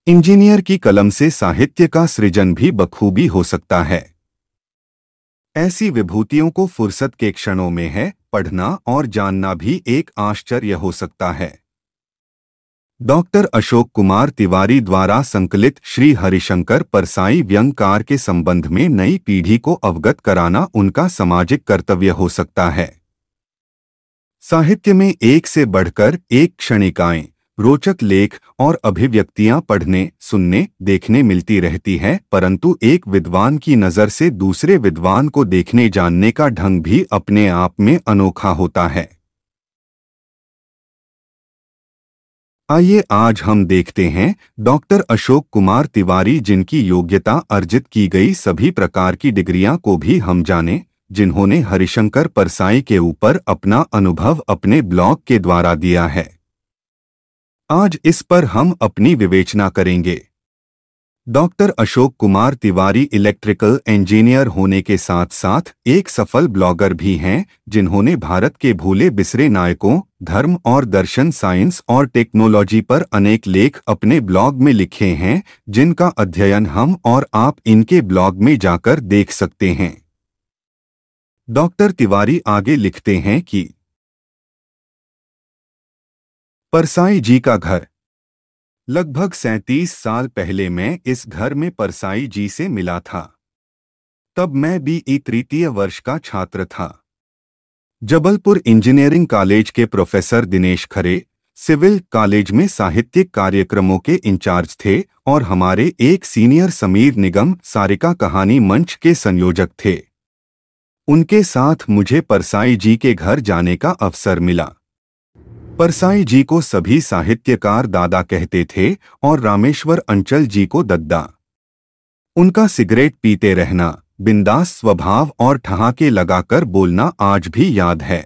Engineer की कलम से साहित्य का सृजन भी बखूबी हो सकता है। ऐसी विभूतियों को फुर्सत के क्षणों में है पढ़ना और जानना भी एक आश्चर्य हो सकता है। डॉक्टर अशोक कुमार तिवारी द्वारा संकलित श्री हरिशंकर परसाई व्यंग्यकार के संबंध में नई पीढ़ी को अवगत कराना उनका सामाजिक कर्तव्य हो सकता है। साहित्य में एक से बढ़कर एक क्षणिकाएं, रोचक लेख और अभिव्यक्तियां पढ़ने, सुनने, देखने मिलती रहती है, परंतु एक विद्वान की नज़र से दूसरे विद्वान को देखने जानने का ढंग भी अपने आप में अनोखा होता है। आइए आज हम देखते हैं डॉक्टर अशोक कुमार तिवारी, जिनकी योग्यता अर्जित की गई सभी प्रकार की डिग्रियां को भी हम जानें, जिन्होंने हरिशंकर परसाई के ऊपर अपना अनुभव अपने ब्लॉग के द्वारा दिया है। आज इस पर हम अपनी विवेचना करेंगे। Doctor Ashok Kumar Tiwari electrical engineer होने के साथ साथ एक सफल ब्लॉगर भी हैं, जिन्होंने भारत के भूले बिसरे नायकों, धर्म और दर्शन, साइंस और टेक्नोलॉजी पर अनेक लेख अपने ब्लॉग में लिखे हैं, जिनका अध्ययन हम और आप इनके ब्लॉग में जाकर देख सकते हैं। डॉक्टर तिवारी आगे लिखते हैं कि परसाई जी का घर। लगभग 37 साल पहले मैं इस घर में परसाई जी से मिला था। तब मैं BE तृतीय वर्ष का छात्र था। जबलपुर इंजीनियरिंग कॉलेज के प्रोफेसर दिनेश खरे सिविल कॉलेज में साहित्यिक कार्यक्रमों के इंचार्ज थे और हमारे एक सीनियर समीर निगम सारिका कहानी मंच के संयोजक थे। उनके साथ मुझे परसाई जी के घर जाने का अवसर मिला। परसाई जी को सभी साहित्यकार दादा कहते थे और रामेश्वर अंचल जी को दद्दा। उनका सिगरेट पीते रहना, बिंदास स्वभाव और ठहाके लगाकर बोलना आज भी याद है।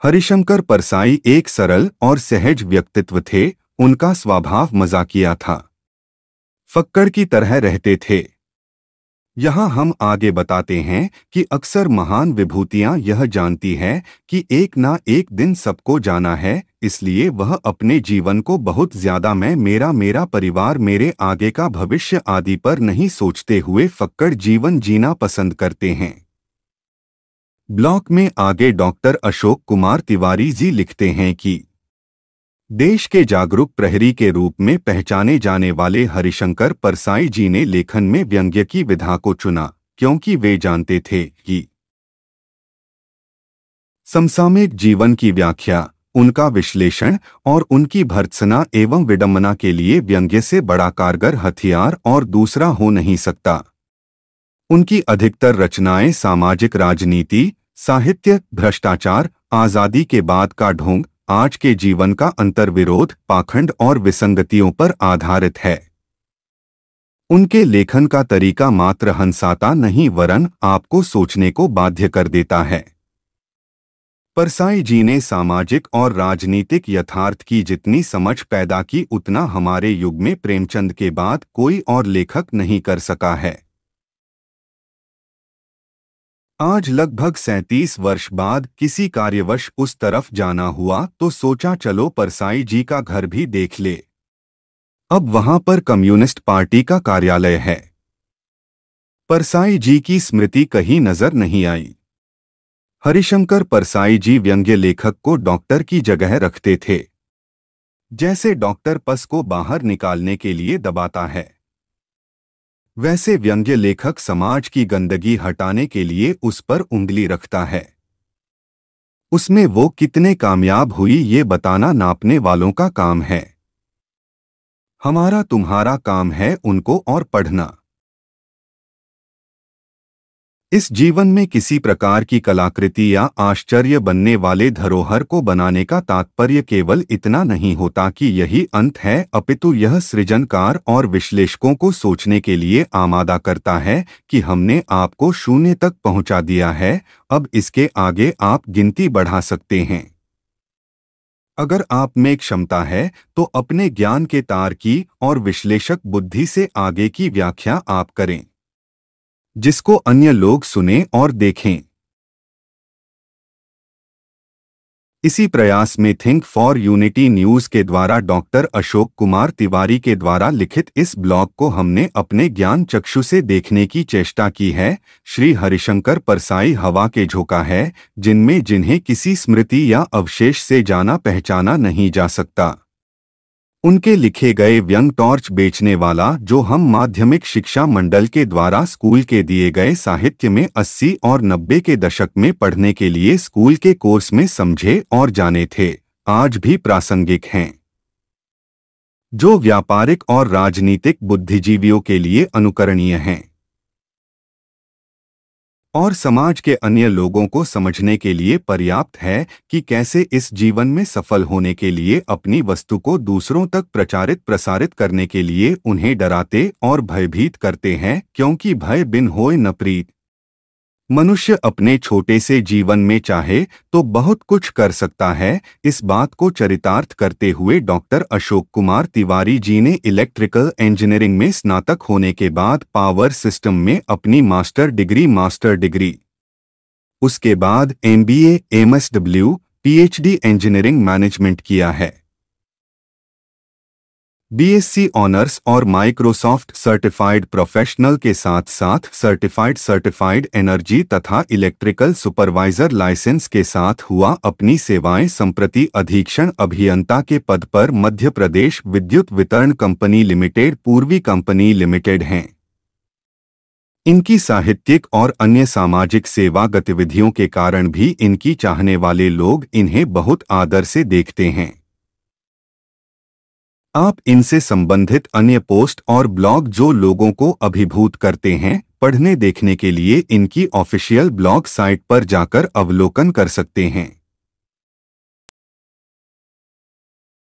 हरिशंकर परसाई एक सरल और सहज व्यक्तित्व थे। उनका स्वभाव मजाकिया था, फक्कड़ की तरह रहते थे। यहाँ हम आगे बताते हैं कि अक्सर महान विभूतियाँ यह जानती है कि एक ना एक दिन सबको जाना है, इसलिए वह अपने जीवन को बहुत ज्यादा मैं, मेरा परिवार, मेरे आगे का भविष्य आदि पर नहीं सोचते हुए फक्कड़ जीवन जीना पसंद करते हैं। ब्लॉग में आगे डॉक्टर अशोक कुमार तिवारी जी लिखते हैं कि देश के जागरूक प्रहरी के रूप में पहचाने जाने वाले हरिशंकर परसाई जी ने लेखन में व्यंग्य की विधा को चुना, क्योंकि वे जानते थे कि समसामयिक जीवन की व्याख्या, उनका विश्लेषण और उनकी भर्त्सना एवं विडंबना के लिए व्यंग्य से बड़ा कारगर हथियार और दूसरा हो नहीं सकता। उनकी अधिकतर रचनाएं सामाजिक राजनीति, साहित्य, भ्रष्टाचार, आजादी के बाद का ढोंग, आज के जीवन का अंतर्विरोध, पाखंड और विसंगतियों पर आधारित है। उनके लेखन का तरीका मात्र हंसाता नहीं वरन आपको सोचने को बाध्य कर देता है। परसाई जी ने सामाजिक और राजनीतिक यथार्थ की जितनी समझ पैदा की उतना हमारे युग में प्रेमचंद के बाद कोई और लेखक नहीं कर सका है। आज लगभग 37 वर्ष बाद किसी कार्यवश उस तरफ जाना हुआ तो सोचा चलो परसाई जी का घर भी देख ले। अब वहां पर कम्युनिस्ट पार्टी का कार्यालय है। परसाई जी की स्मृति कहीं नजर नहीं आई। हरिशंकर परसाई जी व्यंग्य लेखक को डॉक्टर की जगह रखते थे, जैसे डॉक्टर पस को बाहर निकालने के लिए दबाता है, वैसे व्यंग्य लेखक समाज की गंदगी हटाने के लिए उस पर उंगली रखता है। उसमें वो कितने कामयाब हुई ये बताना नापने वालों का काम है। हमारा तुम्हारा काम है उनको और पढ़ना। इस जीवन में किसी प्रकार की कलाकृति या आश्चर्य बनने वाले धरोहर को बनाने का तात्पर्य केवल इतना नहीं होता कि यही अंत है, अपितु यह सृजनकार और विश्लेषकों को सोचने के लिए आमादा करता है कि हमने आपको शून्य तक पहुंचा दिया है, अब इसके आगे आप गिनती बढ़ा सकते हैं। अगर आप में क्षमता है तो अपने ज्ञान के तार की और विश्लेषक बुद्धि से आगे की व्याख्या आप करें, जिसको अन्य लोग सुने और देखें। इसी प्रयास में थिंक फॉर यूनिटी न्यूज के द्वारा डॉक्टर अशोक कुमार तिवारी के द्वारा लिखित इस ब्लॉग को हमने अपने ज्ञान चक्षु से देखने की चेष्टा की है। श्री हरिशंकर परसाई हवा के झोंका है, जिनमें जिन्हें किसी स्मृति या अवशेष से जाना पहचाना नहीं जा सकता। उनके लिखे गए व्यंग टॉर्च बेचने वाला, जो हम माध्यमिक शिक्षा मंडल के द्वारा स्कूल के दिए गए साहित्य में 80 और 90 के दशक में पढ़ने के लिए स्कूल के कोर्स में समझे और जाने थे, आज भी प्रासंगिक हैं। जो व्यापारिक और राजनीतिक बुद्धिजीवियों के लिए अनुकरणीय हैं और समाज के अन्य लोगों को समझने के लिए पर्याप्त है कि कैसे इस जीवन में सफल होने के लिए अपनी वस्तु को दूसरों तक प्रसारित करने के लिए उन्हें डराते और भयभीत करते हैं, क्योंकि भय बिन होए न प्रीत। मनुष्य अपने छोटे से जीवन में चाहे तो बहुत कुछ कर सकता है। इस बात को चरितार्थ करते हुए डॉक्टर अशोक कुमार तिवारी जी ने इलेक्ट्रिकल इंजीनियरिंग में स्नातक होने के बाद पावर सिस्टम में अपनी मास्टर डिग्री, उसके बाद MBA, MSW, PhD engineering management किया है। BSc ऑनर्स और माइक्रोसॉफ्ट सर्टिफाइड प्रोफेशनल के साथ साथ सर्टिफाइड एनर्जी तथा इलेक्ट्रिकल सुपरवाइजर लाइसेंस के साथ हुआ अपनी सेवाएं संप्रति अधीक्षण अभियंता के पद पर मध्य प्रदेश विद्युत वितरण कंपनी लिमिटेड पूर्वी कंपनी लिमिटेड हैं। इनकी साहित्यिक और अन्य सामाजिक सेवा गतिविधियों के कारण भी इनकी चाहने वाले लोग इन्हें बहुत आदर से देखते हैं। आप इनसे संबंधित अन्य पोस्ट और ब्लॉग जो लोगों को अभिभूत करते हैं, पढ़ने देखने के लिए इनकी ऑफिशियल ब्लॉग साइट पर जाकर अवलोकन कर सकते हैं।